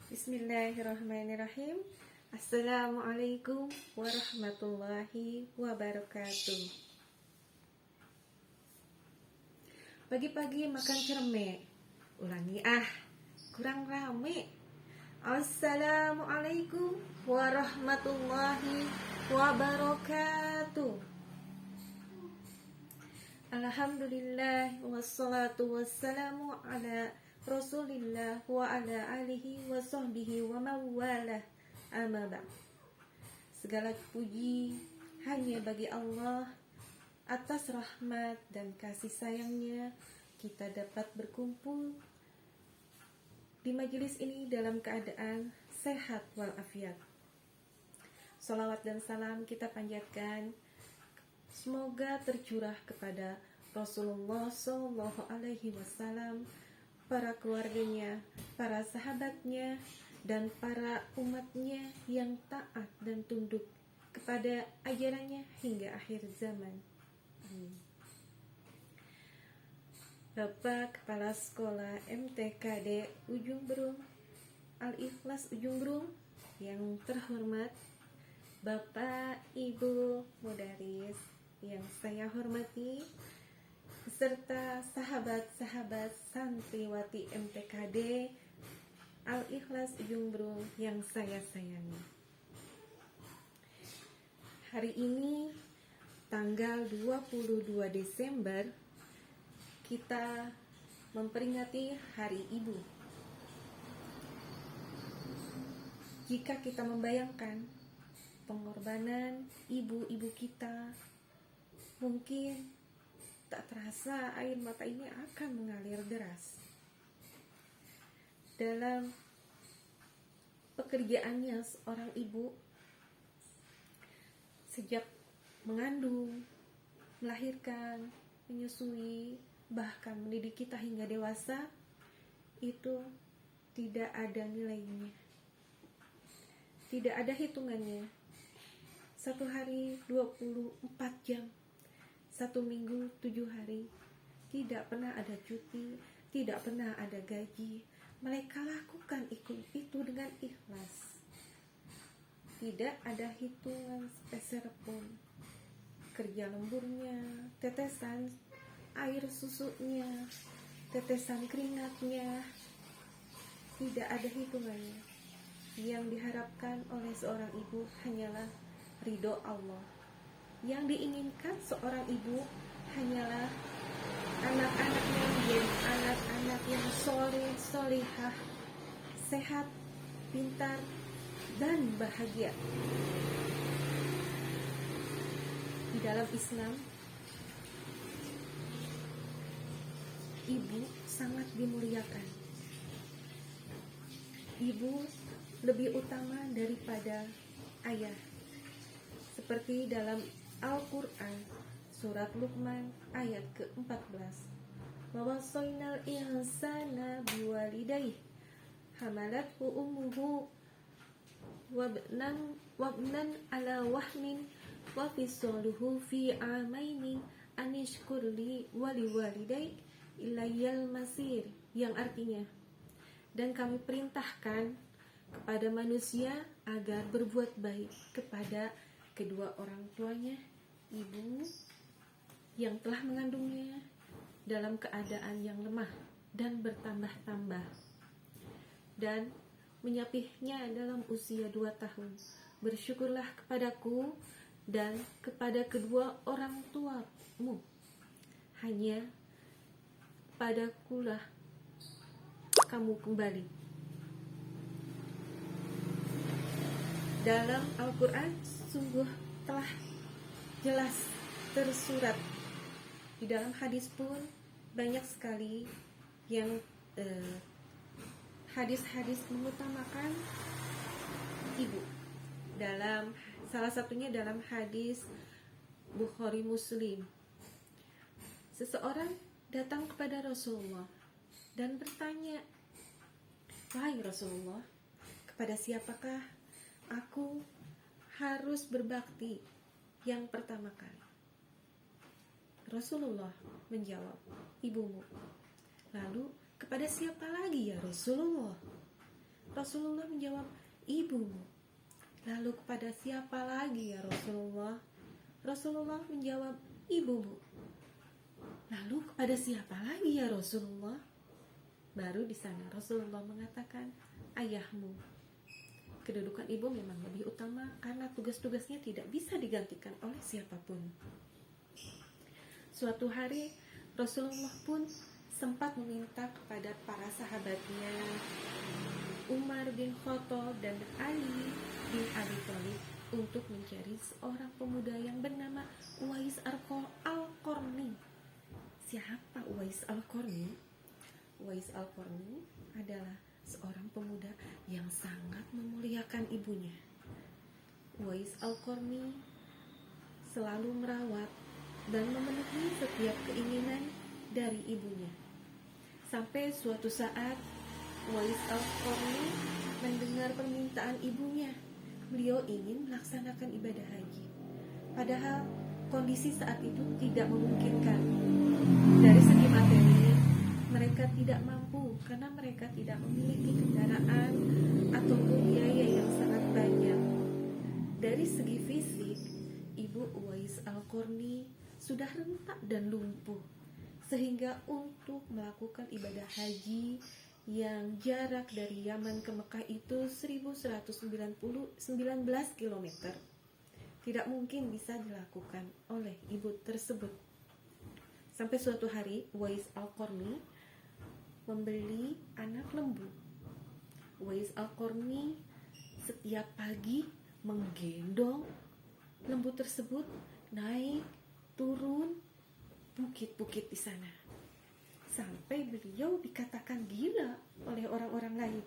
Bismillahirrahmanirrahim. Assalamualaikum warahmatullahi wabarakatuh. Pagi-pagi makan cermek. Ulangi kurang rame. Assalamualaikum warahmatullahi wabarakatuh. Alhamdulillah wassalatu wassalamu ala Rasulillah wa ala alihi wa sahbihi wa mawalah. Amma ba'd. Segala puji hanya bagi Allah. Atas rahmat dan kasih sayangnya kita dapat berkumpul di majelis ini dalam keadaan sehat walafiat. Salawat dan salam kita panjatkan semoga tercurah kepada Rasulullah Sallallahu Alaihi Wasallam, para keluarganya, para sahabatnya, dan para umatnya yang taat dan tunduk kepada ajarannya hingga akhir zaman. Amin. Bapak Kepala Sekolah MTKD Ujung Berung, Al-Ikhlas Ujung Berung, yang terhormat Bapak Ibu Mudaris yang saya hormati, serta sahabat-sahabat santriwati MTKD Al-Ikhlas Ujung Berung yang saya sayangi. Hari ini tanggal 22 Desember kita memperingati Hari Ibu. Jika kita membayangkan pengorbanan ibu-ibu kita, mungkin tak terasa air mata ini akan mengalir deras. Dalam pekerjaannya seorang ibu, sejak mengandung, melahirkan, menyusui, bahkan mendidik kita hingga dewasa, itu tidak ada nilainya, tidak ada hitungannya. Satu hari 24 jam, satu minggu 7 hari, tidak pernah ada cuti, tidak pernah ada gaji. Mereka lakukan itu dengan ikhlas. Tidak ada hitungan sepeser pun. Kerja lemburnya, tetesan air susunya, tetesan keringatnya, tidak ada hitungannya. Yang diharapkan oleh seorang ibu hanyalah ridho Allah. Yang diinginkan seorang ibu hanyalah anak-anaknya menjadi anak-anak yang soleh, solehah, sehat, pintar, dan bahagia. Di dalam Islam, ibu sangat dimuliakan. Ibu lebih utama daripada ayah. Seperti dalam Al-Quran surat Luqman ayat ke-14, wa wasainal insana biwalidayhi hamalathu ummuhu wabnan ala wahnin wa fisaluhu fi amaini anishkurli waliwalidayk ilayyal masir, yang artinya, dan kami perintahkan kepada manusia agar berbuat baik kepada kedua orang tuanya, ibu yang telah mengandungnya dalam keadaan yang lemah dan bertambah-tambah, dan menyapihnya dalam usia 2 tahun. Bersyukurlah kepadaku dan kepada kedua orang tuamu, hanya padakulah kamu kembali. Dalam Al-Quran sungguh telah jelas tersurat. Di dalam hadis pun banyak sekali yang hadis-hadis mengutamakan ibu. Dalam salah satunya dalam hadis Bukhari Muslim, seseorang datang kepada Rasulullah dan bertanya, "Wahai Rasulullah, kepada siapakah aku harus berbakti yang pertama kali?" Rasulullah menjawab, "Ibumu." Lalu, "Kepada siapa lagi ya Rasulullah?" Rasulullah menjawab, ibumu. Lalu kepada siapa lagi ya Rasulullah? Rasulullah menjawab, ibumu. Lalu kepada siapa lagi ya Rasulullah? Baru di sana Rasulullah mengatakan, ayahmu. Kedudukan ibu memang lebih utama karena tugas-tugasnya tidak bisa digantikan oleh siapapun. Suatu hari Rasulullah pun sempat meminta kepada para sahabatnya Umar bin Khattab dan Ali bin Abi Thalib untuk mencari seorang pemuda yang bernama Uwais Al-Qarni. Siapa Uwais Al-Qarni? Uwais Al-Qarni adalah seorang pemuda yang sangat memuliakan ibunya. Uwais Al-Qarni selalu merawat dan memenuhi setiap keinginan dari ibunya. Sampai suatu saat Uwais Al-Qarni mendengar permintaan ibunya. Beliau ingin melaksanakan ibadah haji. Padahal kondisi saat itu tidak memungkinkan. Dari segi materi, mereka tidak mampu karena mereka tidak memiliki kendaraan ataupun biaya yang sangat banyak. Dari segi fisik, ibu Uwais Al-Qarni sudah rentak dan lumpuh, sehingga untuk melakukan ibadah haji yang jarak dari Yaman ke Mekah itu 1119 km tidak mungkin bisa dilakukan oleh ibu tersebut. Sampai suatu hari Uwais Al-Qarni membeli anak lembu. Uwais Al-Qarni setiap pagi menggendong lembu tersebut naik turun bukit-bukit di sana, sampai beliau dikatakan gila oleh orang-orang lain.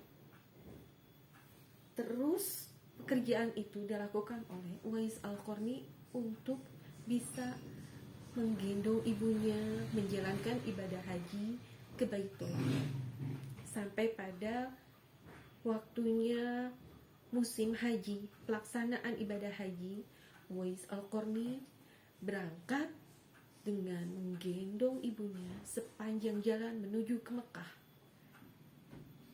Terus pekerjaan itu dilakukan oleh Uwais Al-Qarni untuk bisa menggendong ibunya menjalankan ibadah haji ke Baitullah. Sampai pada waktunya musim haji, pelaksanaan ibadah haji, Uwais Al-Qarni berangkat dengan menggendong ibunya sepanjang jalan menuju ke Mekah.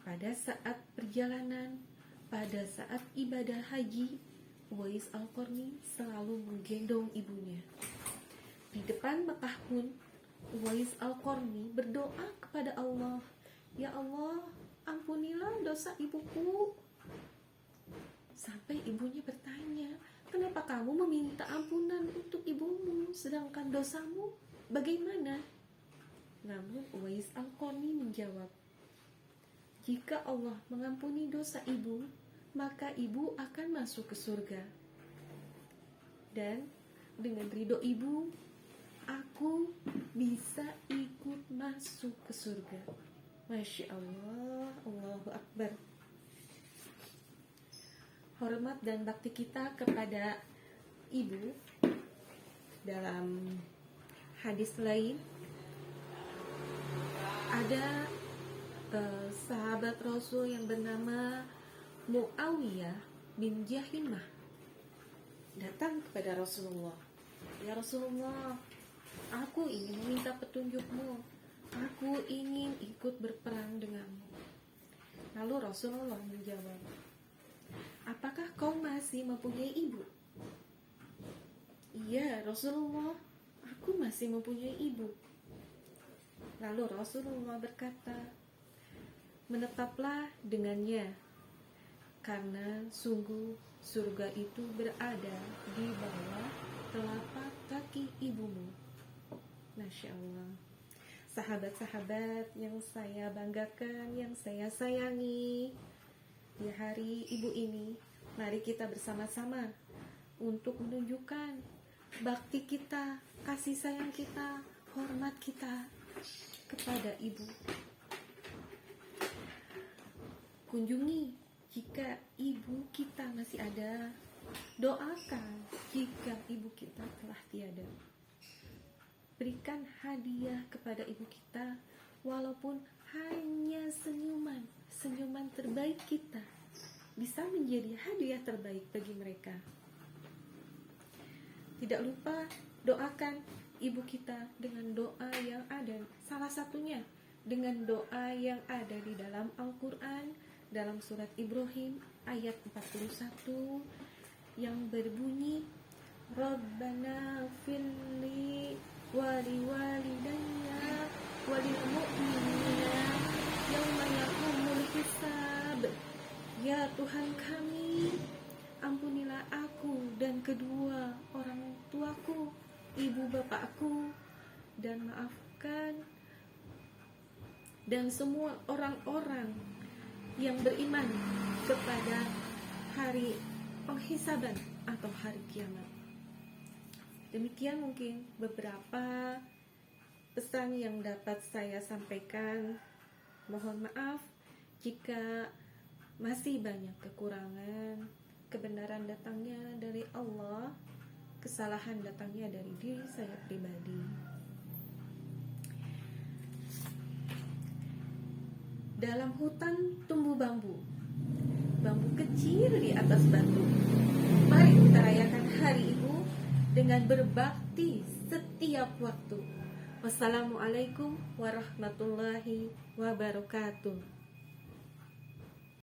Pada saat perjalanan, pada saat ibadah haji, Uwais Al-Qarni selalu menggendong ibunya. Di depan Mekah pun, Uwais Al-Qarni berdoa kepada Allah, ya Allah, ampunilah dosa ibuku. Sampai ibunya bertanya, kenapa kamu meminta ampunan untuk ibumu, sedangkan dosamu bagaimana? Namun Uwais Al-Qarni menjawab, jika Allah mengampuni dosa ibu, maka ibu akan masuk ke surga. Dan dengan ridho ibu, aku bisa ikut masuk ke surga. Masya Allah, Allahu Akbar. Hormat dan bakti kita kepada ibu. Dalam hadis lain ada sahabat Rasul yang bernama Muawiyah bin Jahimah datang kepada Rasulullah. Ya Rasulullah, aku ingin meminta petunjukmu. Aku ingin ikut berperang denganmu. Lalu Rasulullah menjawab, apakah kau masih mempunyai ibu? Iya Rasulullah, aku masih mempunyai ibu. Lalu Rasulullah berkata, menetaplah dengannya, karena sungguh surga itu berada di bawah telapak kaki ibumu. Masya Allah. Sahabat-sahabat yang saya banggakan, yang saya sayangi, di hari ibu ini, mari kita bersama-sama untuk menunjukkan bakti kita, kasih sayang kita, hormat kita kepada ibu. Kunjungi jika ibu kita masih ada. Doakan jika ibu kita telah tiada. Berikan hadiah kepada ibu kita, walaupun hanya senyuman terbaik kita bisa menjadi hadiah terbaik bagi mereka. Tidak lupa doakan ibu kita dengan doa yang ada, salah satunya dengan doa yang ada di dalam Al-Quran dalam surat Ibrahim ayat 41 yang berbunyi, Rabbana firli wali walidayya walil mu'minina yauma yaqumul hisab. Ya Tuhan kami, ampunilah aku dan kedua orang tuaku, ibu bapakku, dan maafkan dan semua orang-orang yang beriman kepada hari penghisaban atau hari kiamat. Demikian mungkin beberapa pesan yang dapat saya sampaikan. Mohon maaf jika masih banyak kekurangan. Kebenaran datangnya dari Allah, kesalahan datangnya dari diri saya pribadi. Dalam hutan tumbuh bambu kecil di atas batu. Mari kita rayakan Hari Ibu dengan berbakti setiap waktu. Wassalamualaikum warahmatullahi wabarakatuh.